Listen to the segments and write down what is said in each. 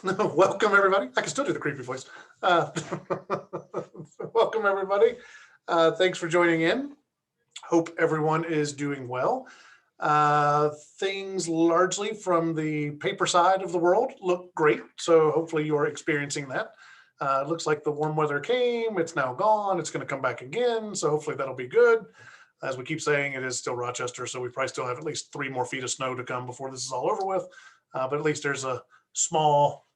Welcome, everybody. I can still do the creepy voice. Uh, Welcome, everybody. Thanks for joining in. Hope everyone is doing well. Things largely from the paper side of the world look great. So hopefully you are experiencing that. It looks like the warm weather came. It's now gone. It's going to come back again. So hopefully that'll be good. As we keep saying, it is still Rochester. So we probably still have at least 3 more feet of snow to come before this is all over with. But at least there's a small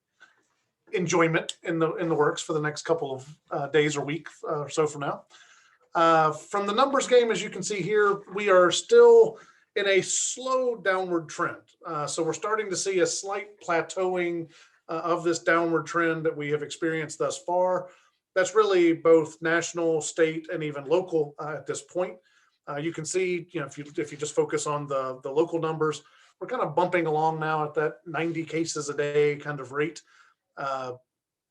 enjoyment in the works for the next couple of days or week or so from now. From the numbers game, as you can see here, we are still in a slow downward trend. So we're starting to see a slight plateauing of this downward trend that we have experienced thus far. That's really both national, state, and even local at this point. You can see, if you just focus on the local numbers, we're kind of bumping along now at that 90 cases a day kind of rate. Uh,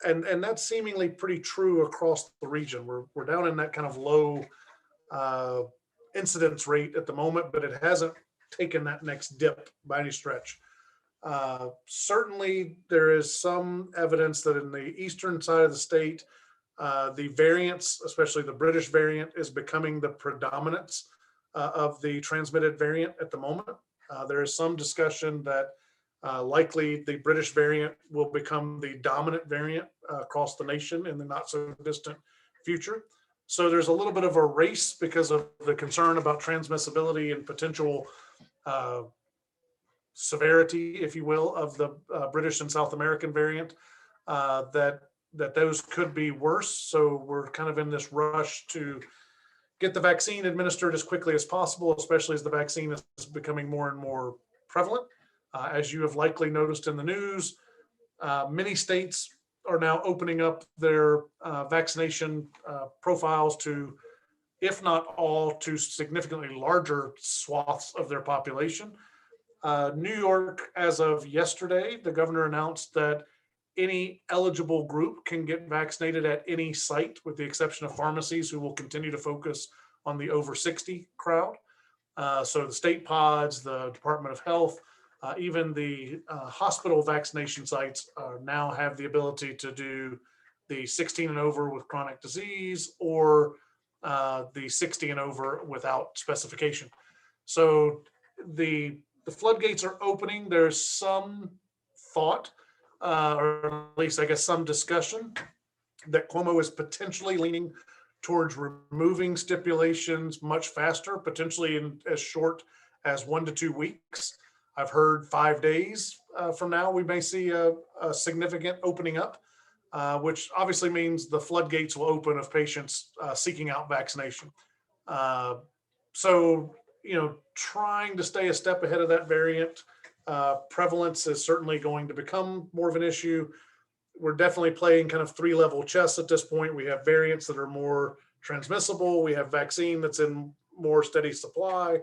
and that's seemingly pretty true across the region. We're down in that kind of low uh, incidence rate at the moment, but it hasn't taken that next dip by any stretch. Certainly, there is some evidence that in the eastern side of the state, the variants, especially the British variant, is becoming the predominance of the transmitted variant at the moment. There is some discussion that likely the British variant will become the dominant variant across the nation in the not so distant future. So there's a little bit of a race because of the concern about transmissibility and potential uh, severity, if you will, of the British and South American variant. That those could be worse. So we're kind of in this rush to get the vaccine administered as quickly as possible, especially as the vaccine is becoming more and more prevalent. As you have likely noticed in the news, many states are now opening up their vaccination profiles to, if not all, to significantly larger swaths of their population. New York, as of yesterday, the governor announced that any eligible group can get vaccinated at any site, with the exception of pharmacies, who will continue to focus on the over 60 crowd. So the state pods, the Department of Health, even the hospital vaccination sites now have the ability to do the 16 and over with chronic disease, or the 60 and over without specification. So the floodgates are opening. There's some thought, or at least I guess some discussion, that Cuomo is potentially leaning towards removing stipulations much faster, potentially in as short as 1 to 2 weeks. I've heard 5 days from now, we may see a significant opening up, which obviously means the floodgates will open of patients seeking out vaccination. Uh, so, trying to stay a step ahead of that variant. Prevalence is certainly going to become more of an issue. We're definitely playing kind of 3-level chess at this point. We have variants that are more transmissible. We have vaccine that's in more steady supply,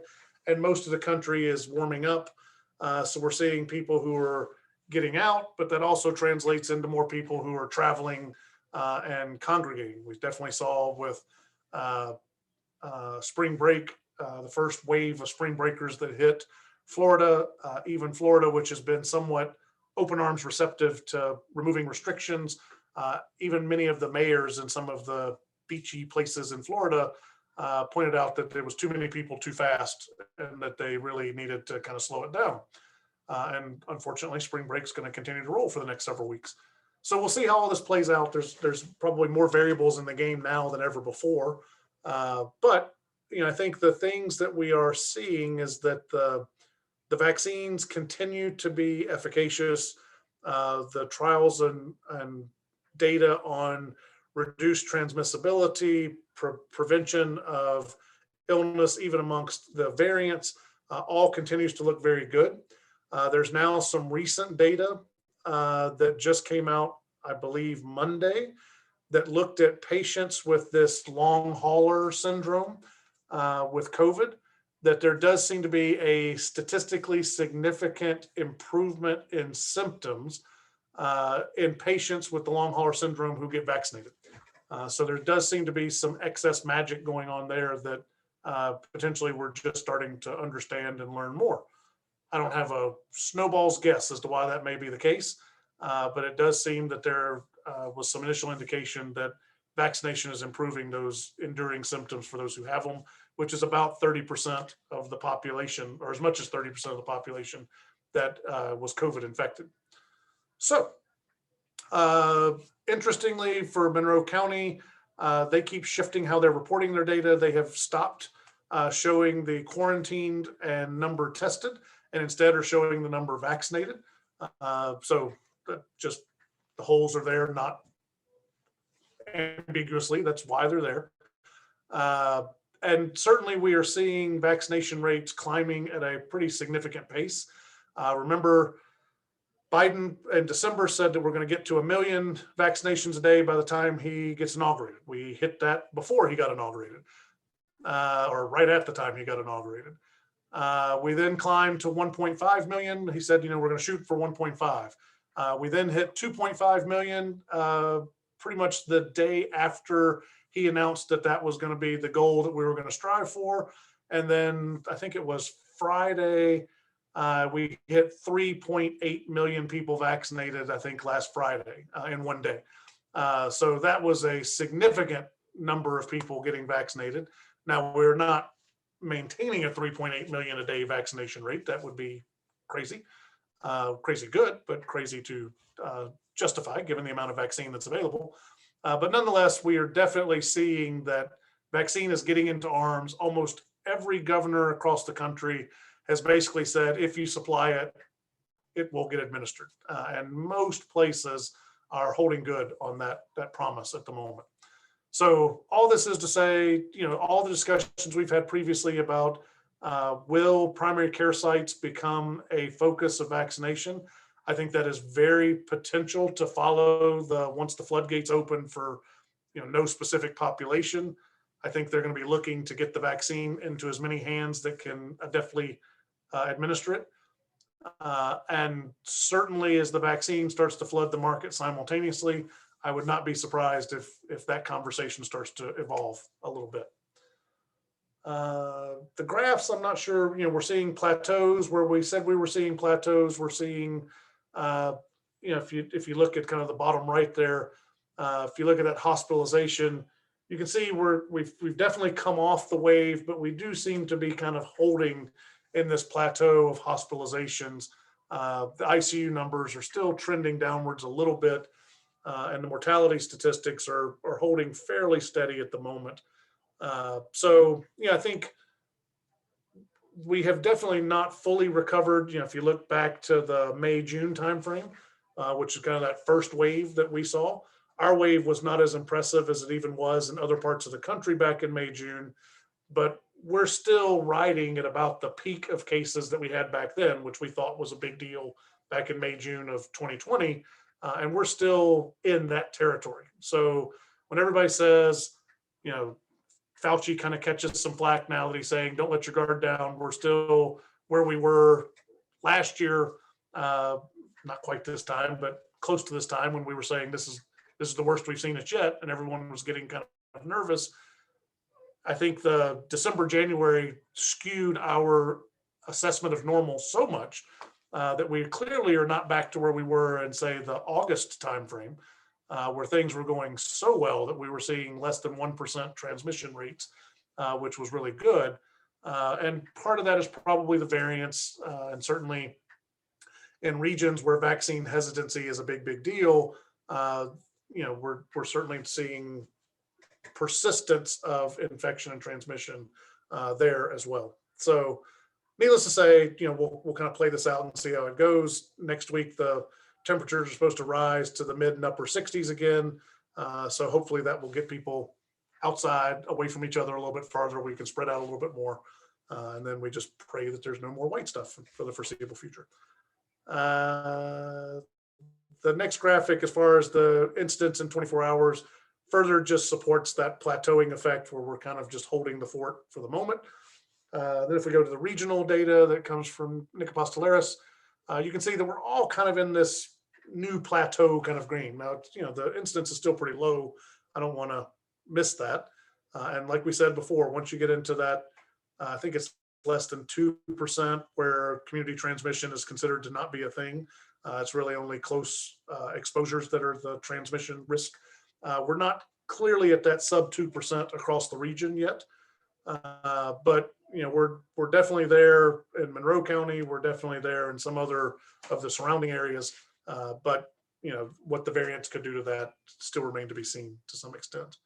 and most of the country is warming up. So we're seeing people who are getting out, but that also translates into more people who are traveling and congregating. We definitely saw with spring break, the first wave of spring breakers that hit Florida, even Florida, which has been somewhat open arms receptive to removing restrictions. Even many of the mayors in some of the beachy places in Florida pointed out that there was too many people too fast, and that they really needed to kind of slow it down. And unfortunately, spring break is going to continue to roll for the next several weeks. So we'll see how all this plays out. There's probably more variables in the game now than ever before. But I think the things that we are seeing is that the vaccines continue to be efficacious. The trials and data on reduced transmissibility, prevention of illness, even amongst the variants, all continues to look very good. There's now some recent data that just came out, I believe, Monday, that looked at patients with this long hauler syndrome with COVID, that there does seem to be a statistically significant improvement in symptoms in patients with the long hauler syndrome who get vaccinated. So there does seem to be some excess magic going on there that potentially we're just starting to understand and learn more. I don't have a snowball's guess as to why that may be the case, but it does seem that there was some initial indication that vaccination is improving those enduring symptoms for those who have them, which is about 30% of the population, or as much as 30% of the population that was COVID infected. So, interestingly, for Monroe County, they keep shifting how they're reporting their data. They have stopped showing the quarantined and number tested, and instead are showing the number vaccinated. So just the holes are there, not ambiguously. That's why they're there. And certainly we are seeing vaccination rates climbing at a pretty significant pace. Remember, Biden in December said that we're going to get to 1 million vaccinations a day by the time he gets inaugurated. We hit that before he got inaugurated, or right at the time he got inaugurated. We then climbed to 1.5 million. He said, we're going to shoot for 1.5. We then hit 2.5 million pretty much the day after he announced that that was going to be the goal that we were going to strive for. And then I think it was Friday, we hit 3.8 million people vaccinated, I think last Friday in one day. So that was a significant number of people getting vaccinated. Now, we're not maintaining a 3.8 million a day vaccination rate. That would be crazy, crazy good, but crazy to justify given the amount of vaccine that's available. But nonetheless, we are definitely seeing that vaccine is getting into arms. Almost every governor across the country has basically said, if you supply it, it will get administered. And most places are holding good on that promise at the moment. So all this is to say, all the discussions we've had previously about will primary care sites become a focus of vaccination? I think that is very potential to follow once the floodgates open for no specific population. I think they're going to be looking to get the vaccine into as many hands that can definitely administer it. And certainly as the vaccine starts to flood the market simultaneously, I would not be surprised if that conversation starts to evolve a little bit. The graphs, I'm not sure, we're seeing plateaus where we said we were seeing plateaus. We're seeing, if you look at kind of the bottom right there, if you look at that hospitalization, you can see we've definitely come off the wave, but we do seem to be kind of holding in this plateau of hospitalizations. The ICU numbers are still trending downwards a little bit, and the mortality statistics are holding fairly steady at the moment. So I think we have definitely not fully recovered. If you look back to the May-June timeframe, which is kind of that first wave that we saw, our wave was not as impressive as it even was in other parts of the country back in May-June, but we're still riding at about the peak of cases that we had back then, which we thought was a big deal back in May-June of 2020. And we're still in that territory. So when everybody says, Fauci kind of catches some flack now that he's saying, don't let your guard down, we're still where we were last year, not quite this time, but close to this time when we were saying this is the worst we've seen it yet, and everyone was getting kind of nervous. I think the December, January skewed our assessment of normal so much that we clearly are not back to where we were in, say, the August timeframe, where things were going so well that we were seeing less than 1% transmission rates, which was really good. And part of that is probably the variants, and certainly in regions where vaccine hesitancy is a big deal, we're certainly seeing persistence of infection and transmission there as well. So needless to say, we'll kind of play this out and see how it goes. Next week, the temperatures are supposed to rise to the mid and upper 60s again. So hopefully that will get people outside, away from each other a little bit farther. We can spread out a little bit more. And then we just pray that there's no more white stuff for the foreseeable future. The next graphic, as far as the incidence in 24 hours, further just supports that plateauing effect where we're kind of just holding the fort for the moment. Then if we go to the regional data that comes from Nick Apostolaris, you can see that we're all kind of in this new plateau kind of green. Now, the incidence is still pretty low. I don't want to miss that. And like we said before, once you get into that, I think it's less than 2% where community transmission is considered to not be a thing. It's really only close exposures that are the transmission risk. We're not clearly at that sub 2% across the region yet, but we're definitely there in Monroe County. We're definitely there in some other of the surrounding areas. But what the variants could do to that still remain to be seen to some extent.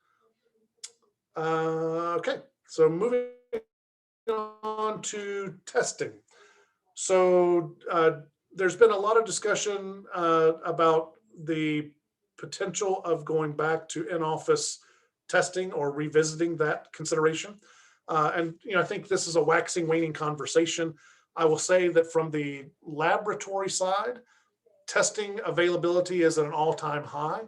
Okay, so moving on to testing. So there's been a lot of discussion about the potential of going back to in-office testing or revisiting that consideration. And I think this is a waxing, waning conversation. I will say that from the laboratory side, testing availability is at an all-time high.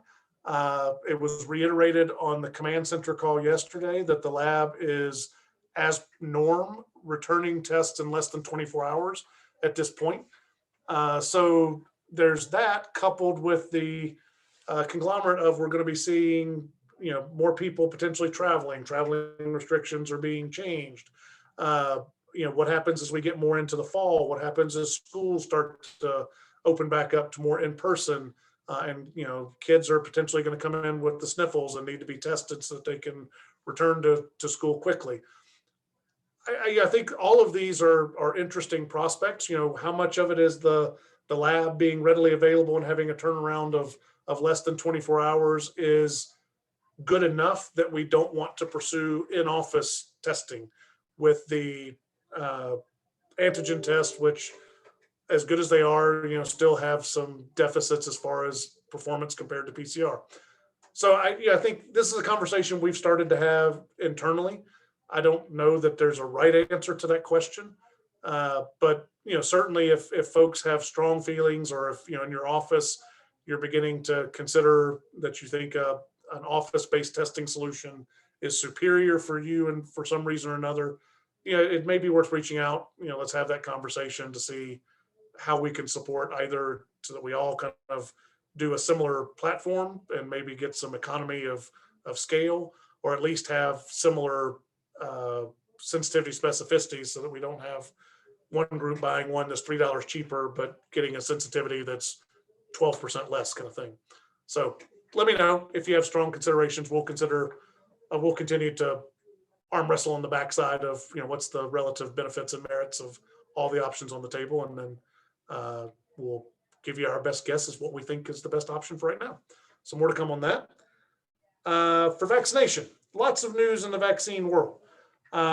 It was reiterated on the command center call yesterday that the lab is, as norm, returning tests in less than 24 hours at this point. So there's that, coupled with the conglomerate of we're going to be seeing more people potentially traveling restrictions are being changed. What happens as we get more into the fall? What happens as schools start to open back up to more in person? And kids are potentially going to come in with the sniffles and need to be tested so that they can return to school quickly. I think all of these are interesting prospects. How much of it is the lab being readily available and having a turnaround of less than 24 hours is good enough that we don't want to pursue in-office testing with the antigen test, which, as good as they are, still have some deficits as far as performance compared to PCR. So I think this is a conversation we've started to have internally. I don't know that there's a right answer to that question, but certainly if folks have strong feelings, or if in your office you're beginning to consider that you think an office-based testing solution is superior for you, and for some reason or another, it may be worth reaching out. Let's have that conversation to see how we can support, either so that we all kind of do a similar platform and maybe get some economy of scale, or at least have similar sensitivity specificities, so that we don't have one group buying one that's $3 cheaper, but getting a sensitivity that's 12% less, kind of thing. So let me know if you have strong considerations. We'll continue to arm wrestle on the backside of what's the relative benefits and merits of all the options on the table, and then we'll give you our best guess as what we think is the best option for right now. So more to come on that. For vaccination, lots of news in the vaccine world.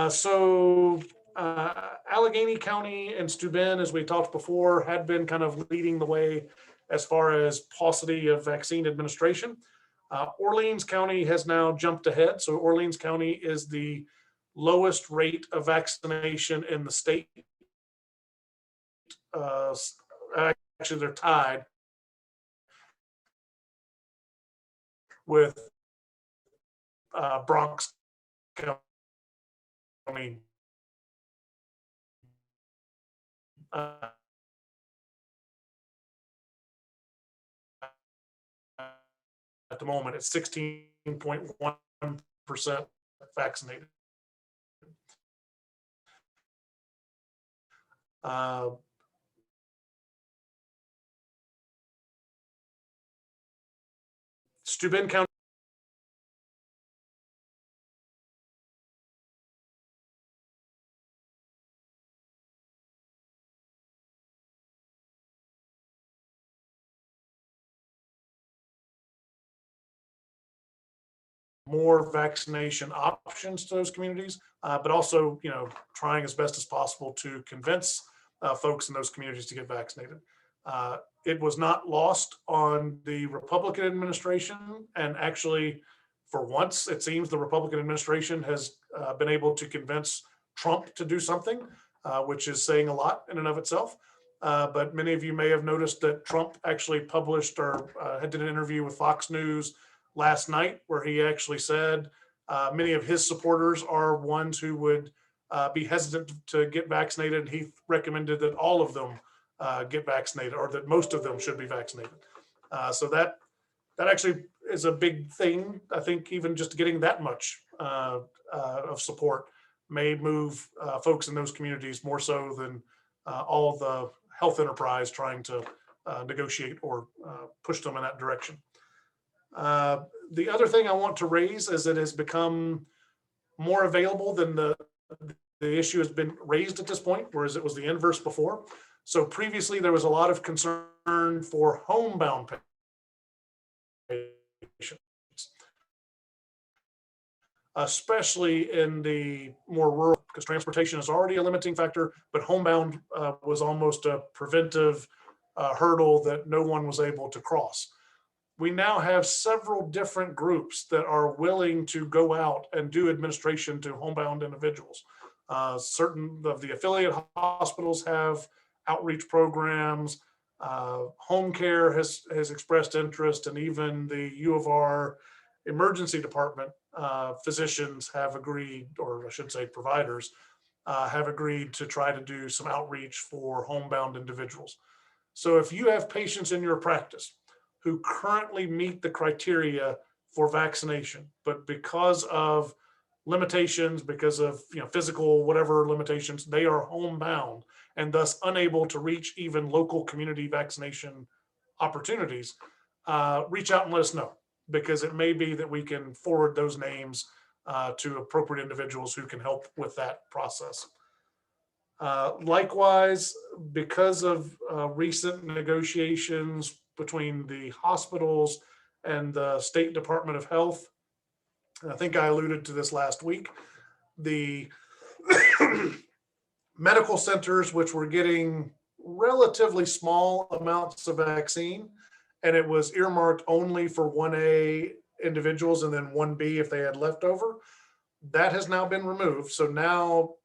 So Allegheny County and Steuben, as we talked before, had been kind of leading the way as far as paucity of vaccine administration. Orleans County has now jumped ahead. So Orleans County is the lowest rate of vaccination in the state. Actually, they're tied with Bronx County. At the moment, it's 16.1% vaccinated. Steuben County more vaccination options to those communities, but also, trying as best as possible to convince folks in those communities to get vaccinated. It was not lost on the Republican administration, and actually, for once, it seems the Republican administration has been able to convince Trump to do something, which is saying a lot in and of itself. But many of you may have noticed that Trump actually published or did an interview with Fox News last night, where he actually said many of his supporters are ones who would be hesitant to get vaccinated. And he recommended that all of them get vaccinated, or that most of them should be vaccinated. So that actually is a big thing. I think even just getting that much of support may move folks in those communities more so than all the health enterprise trying to negotiate or push them in that direction. The other thing I want to raise is it has become more available than the issue has been raised at this point, whereas it was the inverse before. So previously there was a lot of concern for homebound patients, especially in the more rural, because transportation is already a limiting factor, but homebound was almost a preventive hurdle that no one was able to cross. We now have several different groups that are willing to go out and do administration to homebound individuals. Certain of the affiliate hospitals have outreach programs. Home care has expressed interest, and even the U of R emergency department physicians have agreed, or I should say providers, have agreed to try to do some outreach for homebound individuals. So if you have patients in your practice who currently meet the criteria for vaccination, but because of limitations, because of physical whatever limitations, they are homebound and thus unable to reach even local community vaccination opportunities, reach out and let us know, because it may be that we can forward those names to appropriate individuals who can help with that process. Likewise, because of recent negotiations between the hospitals and the State Department of Health, and I think I alluded to this last week, the medical centers, which were getting relatively small amounts of vaccine, and it was earmarked only for 1A individuals and then 1B if they had leftover, that has now been removed. So now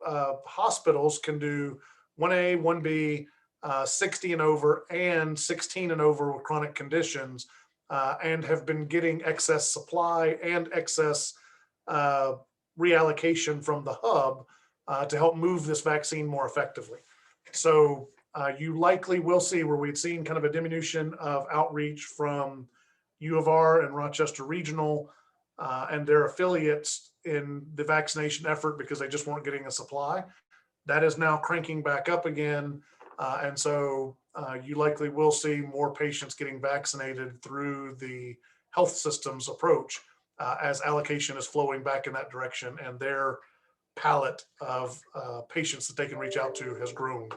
hospitals can do 1A, 1B, 60 and over, and 16 and over with chronic conditions, and have been getting excess supply and excess reallocation from the hub to help move this vaccine more effectively. So you likely will see where we'd seen kind of a diminution of outreach from U of R and Rochester Regional and their affiliates in the vaccination effort because they just weren't getting a supply. That is now cranking back up again. And so you likely will see more patients getting vaccinated through the health system's approach as allocation is flowing back in that direction, and their palette of patients that they can reach out to has grown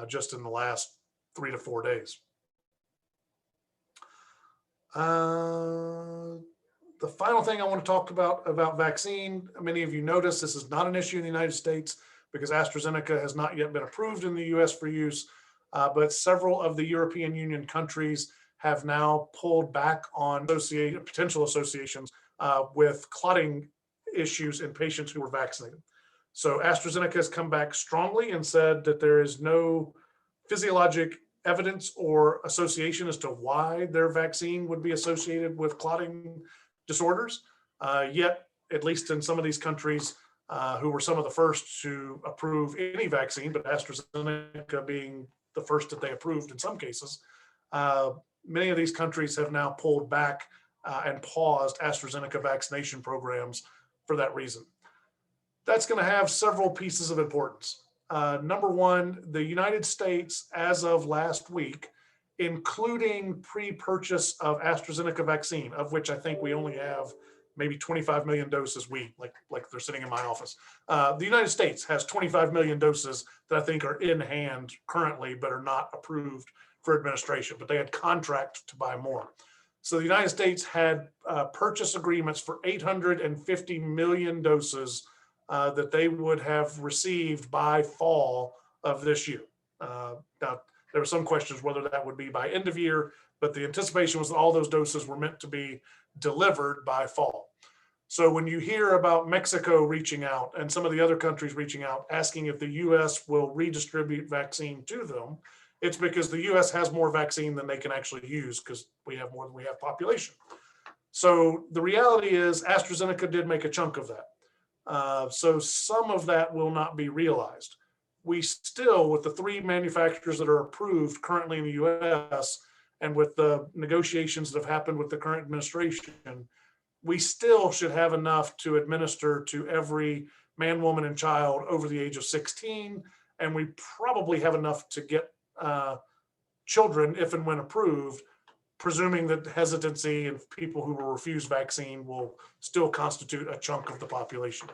just in the last 3 to 4 days. The final thing I want to talk about vaccine, many of you notice this is not an issue in the United States because AstraZeneca has not yet been approved in the US for use, but several of the European Union countries have now pulled back on potential associations with clotting issues in patients who were vaccinated. So AstraZeneca has come back strongly and said that there is no physiologic evidence or association as to why their vaccine would be associated with clotting disorders. Yet, at least in some of these countries, who were some of the first to approve any vaccine, but AstraZeneca being the first that they approved in some cases, many of these countries have now pulled back and paused AstraZeneca vaccination programs for that reason. That's going to have several pieces of importance. Number one, the United States, as of last week, including pre-purchase of AstraZeneca vaccine, of which I think we only have maybe 25 million doses, like they're sitting in my office. The United States has 25 million doses that I think are in hand currently, but are not approved for administration, but they had contract to buy more. So the United States had purchase agreements for 850 million doses that they would have received by fall of this year. Now, there were some questions whether that would be by end of year, but the anticipation was that all those doses were meant to be delivered by fall. So when you hear about Mexico reaching out and some of the other countries reaching out, asking if the US will redistribute vaccine to them, it's because the US has more vaccine than they can actually use because we have more than we have population. So the reality is AstraZeneca did make a chunk of that. So some of that will not be realized. We still, with the 3 manufacturers that are approved currently in the US, and with the negotiations that have happened with the current administration, we still should have enough to administer to every man, woman, and child over the age of 16. And we probably have enough to get children, if and when approved, presuming that hesitancy and people who will refuse vaccine will still constitute a chunk of the population.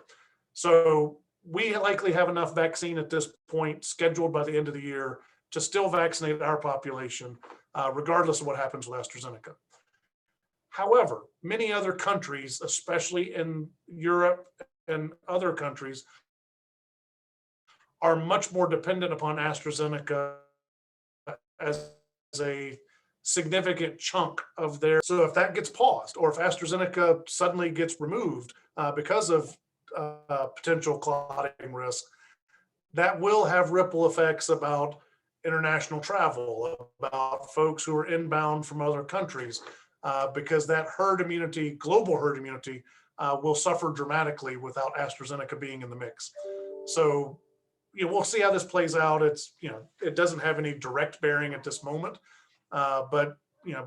So we likely have enough vaccine at this point scheduled by the end of the year to still vaccinate our population, regardless of what happens with AstraZeneca. However, many other countries, especially in Europe and other countries, are much more dependent upon AstraZeneca as a significant chunk of their. So if that gets paused, or if AstraZeneca suddenly gets removed because of potential clotting risk, that will have ripple effects about international travel, about folks who are inbound from other countries, because that herd immunity, global herd immunity, will suffer dramatically without AstraZeneca being in the mix. So, we'll see how this plays out. It's, it doesn't have any direct bearing at this moment, but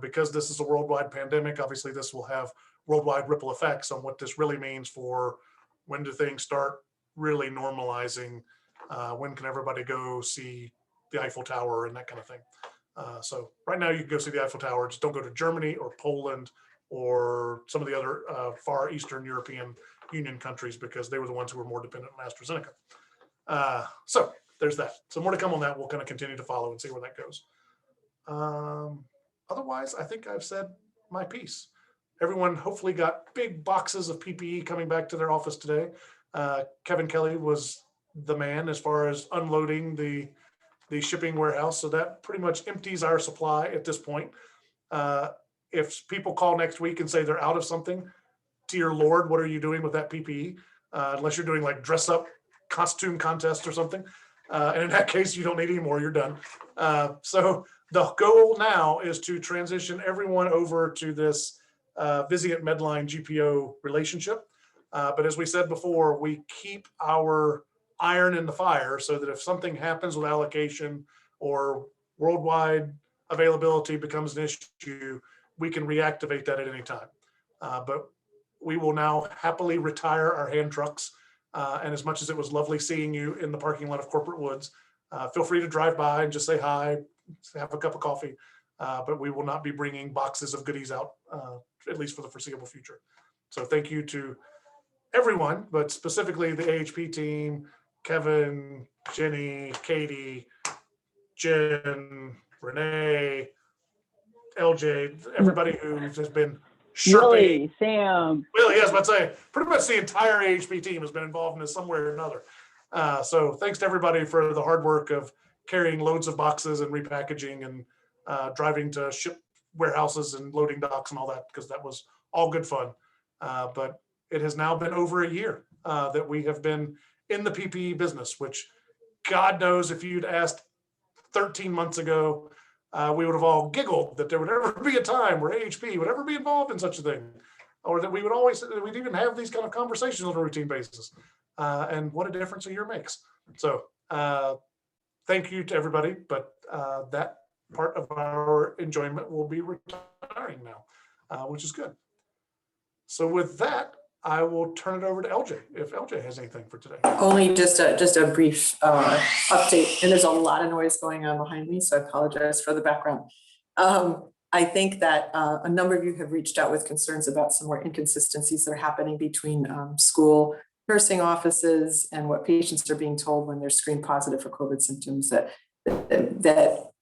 because this is a worldwide pandemic, obviously this will have worldwide ripple effects on what this really means for when do things start really normalizing. When can everybody go see the Eiffel Tower and that kind of thing? So right now you can go see the Eiffel Tower, just don't go to Germany or Poland or some of the other far Eastern European Union countries, because they were the ones who were more dependent on AstraZeneca. So there's that. So more to come on that. We'll kind of continue to follow and see where that goes. Otherwise, I think I've said my piece. Everyone hopefully got big boxes of PPE coming back to their office today. Kevin Kelly was the man as far as unloading the shipping warehouse. So that pretty much empties our supply at this point. If people call next week and say they're out of something, dear Lord, what are you doing with that PPE? Unless you're doing like dress up costume contest or something. And in that case, you don't need any more, you're done. So the goal now is to transition everyone over to this Vizient Medline GPO relationship. But as we said before, we keep our iron in the fire so that if something happens with allocation or worldwide availability becomes an issue, we can reactivate that at any time. But we will now happily retire our hand trucks. And as much as it was lovely seeing you in the parking lot of Corporate Woods, feel free to drive by and just say hi, have a cup of coffee. But we will not be bringing boxes of goodies out, at least for the foreseeable future. So thank you to everyone, but specifically the AHP team, Kevin, Jenny, Katie, Jen, Renee, LJ, everybody who has been Willie, Sam. Willie, yes, I'd say pretty much the entire AHP team has been involved in this some way or another. So thanks to everybody for the hard work of carrying loads of boxes and repackaging and driving to ship warehouses and loading docks and all that, because that was all good fun. But it has now been over a year that we have been in the PPE business, which God knows if you'd asked 13 months ago, we would have all giggled that there would ever be a time where AHP would ever be involved in such a thing, or that we'd even have these kind of conversations on a routine basis. And what a difference a year makes. So thank you to everybody, but that part of our enjoyment will be retiring now, which is good. So with that, I will turn it over to LJ, if LJ has anything for today. Only just a brief update, and there's a lot of noise going on behind me, so I apologize for the background. I think that a number of you have reached out with concerns about some more inconsistencies that are happening between school nursing offices and what patients are being told when they're screened positive for COVID symptoms, that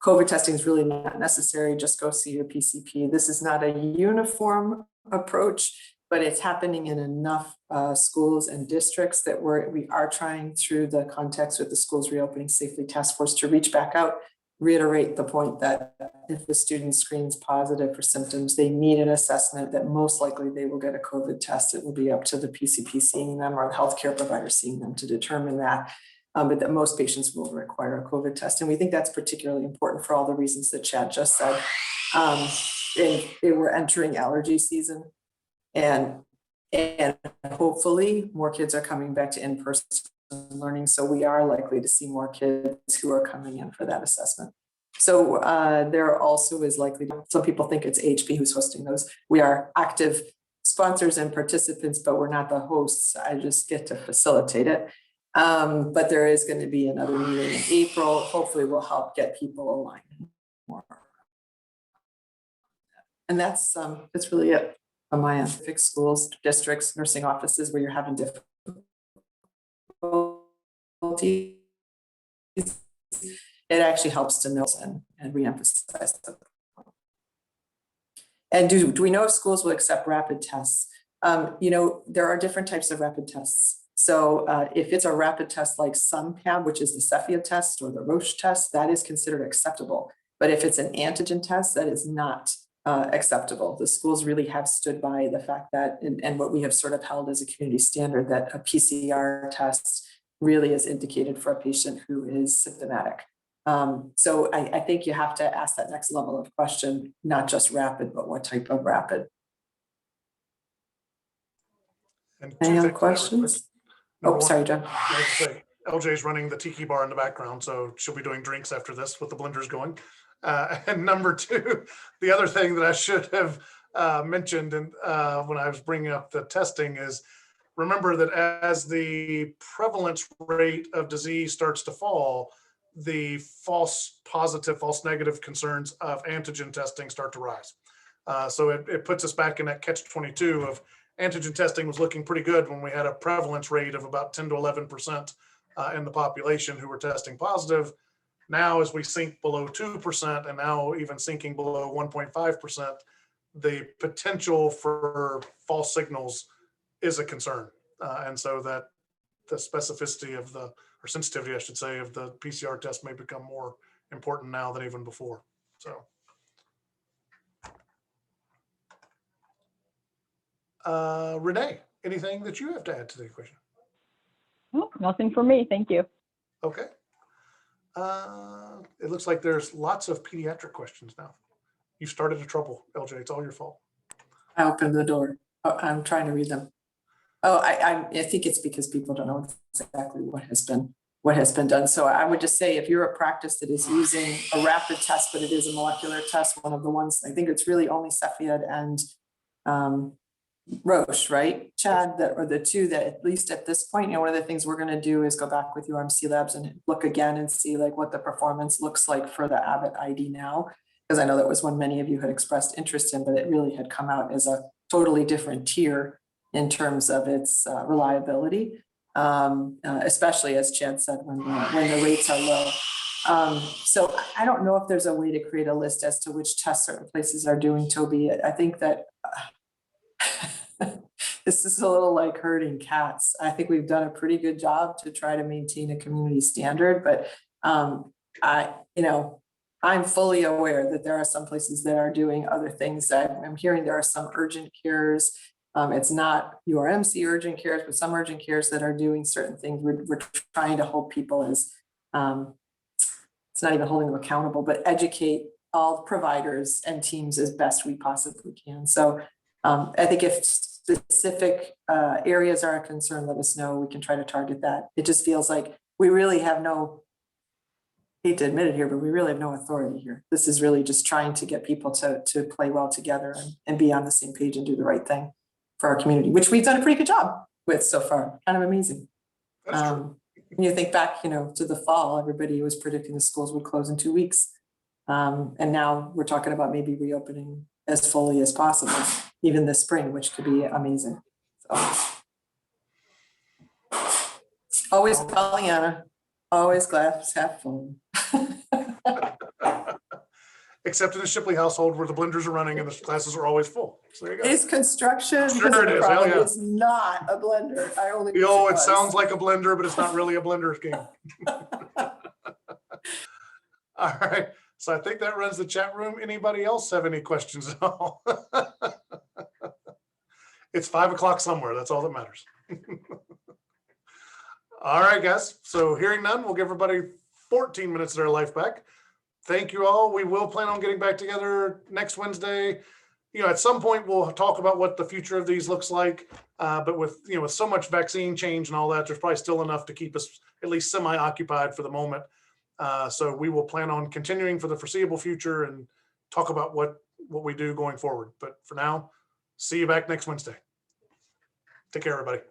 COVID testing is really not necessary, just go see your PCP. This is not a uniform approach, but it's happening in enough schools and districts that we are trying, through the context with the Schools Reopening Safely Task Force, to reach back out, reiterate the point that if the student screens positive for symptoms, they need an assessment, that most likely they will get a COVID test. It will be up to the PCP seeing them or the healthcare provider seeing them to determine that, but that most patients will require a COVID test. And we think that's particularly important for all the reasons that Chad just said. We're entering allergy season. And hopefully more kids are coming back to in-person learning. So we are likely to see more kids who are coming in for that assessment. So there also is likely, some people think it's AHP who's hosting those. We are active sponsors and participants, but we're not the hosts. I just get to facilitate it. But there is going to be another meeting in April. Hopefully we'll help get people aligned more. And that's really it on my end. Fix schools, districts, nursing offices where you're having difficulty. It actually helps to know and reemphasize them. And do we know if schools will accept rapid tests? There are different types of rapid tests. So if it's a rapid test like SUMPAB, which is the Cepheid test or the Roche test, that is considered acceptable. But if it's an antigen test, that is not acceptable. The schools really have stood by the fact that, and what we have sort of held as a community standard, that a PCR test really is indicated for a patient who is symptomatic. So I think you have to ask that next level of question, not just rapid, but what type of rapid. And any other questions? Oh, sorry, John. LJ's running the tiki bar in the background, so she'll be doing drinks after this with the blenders going. And number two, the other thing that I should have mentioned when I was bringing up the testing is, remember that as the prevalence rate of disease starts to fall, the false positive, false negative concerns of antigen testing start to rise. So it puts us back in that catch-22 of antigen testing was looking pretty good when we had a prevalence rate of about 10 to 11% in the population who were testing positive. Now, as we sink below 2% and now even sinking below 1.5%, the potential for false signals is a concern. And so that the specificity of the, or sensitivity, I should say, of the PCR test may become more important now than even before. So. Renee, anything that you have to add to the equation? Oh, nothing for me. Thank you. Okay. It looks like there's lots of pediatric questions now. You started a trouble, LJ. It's all your fault. I opened the door. Oh, I'm trying to read them. Oh, I think it's because people don't know exactly what has been done. So I would just say, if you're a practice that is using a rapid test, but it is a molecular test, one of the ones, I think it's really only Cepheid and Roche, right, Chad, that are the two that, at least at this point, one of the things we're going to do is go back with UMC labs and look again and see like what the performance looks like for the Abbott ID now, because I know that was one many of you had expressed interest in, but it really had come out as a totally different tier in terms of its reliability, especially as Chad said, when the rates are low. So I don't know if there's a way to create a list as to which tests certain places are doing, Toby. I think that this is a little like herding cats. I think we've done a pretty good job to try to maintain a community standard, but I'm fully aware that there are some places that are doing other things. I'm hearing there are some urgent cares. It's not URMC urgent cares, but some urgent cares that are doing certain things. We're trying to hold people as, it's not even holding them accountable, but educate all providers and teams as best we possibly can. So I think if specific areas are a concern, let us know. We can try to target that. It just feels like we really have no, hate to admit it here, but we really have no authority here. This is really just trying to get people to play well together and be on the same page and do the right thing for our community, which we've done a pretty good job with so far. Kind of amazing. That's true. When you think back, to the fall, everybody was predicting the schools would close in 2 weeks. And now we're talking about maybe reopening as fully as possible, even this spring, which could be amazing. So. Always Pollyanna, always glass half full. Except in the Shipley household where the blenders are running and the classes are always full. So there you go. It's construction. Sure it is. Hell yeah. It's not a blender. It sounds like a blender, but it's not really a blender game. All right. So I think that runs the chat room. Anybody else have any questions at all? It's 5 o'clock somewhere. That's all that matters. All right, guys. So hearing none, we'll give everybody 14 minutes of their life back. Thank you all. We will plan on getting back together next Wednesday. At some point we'll talk about what the future of these looks like. But with so much vaccine change and all that, there's probably still enough to keep us at least semi-occupied for the moment. So we will plan on continuing for the foreseeable future and talk about what we do going forward. But for now, See you back next Wednesday. Take care, everybody.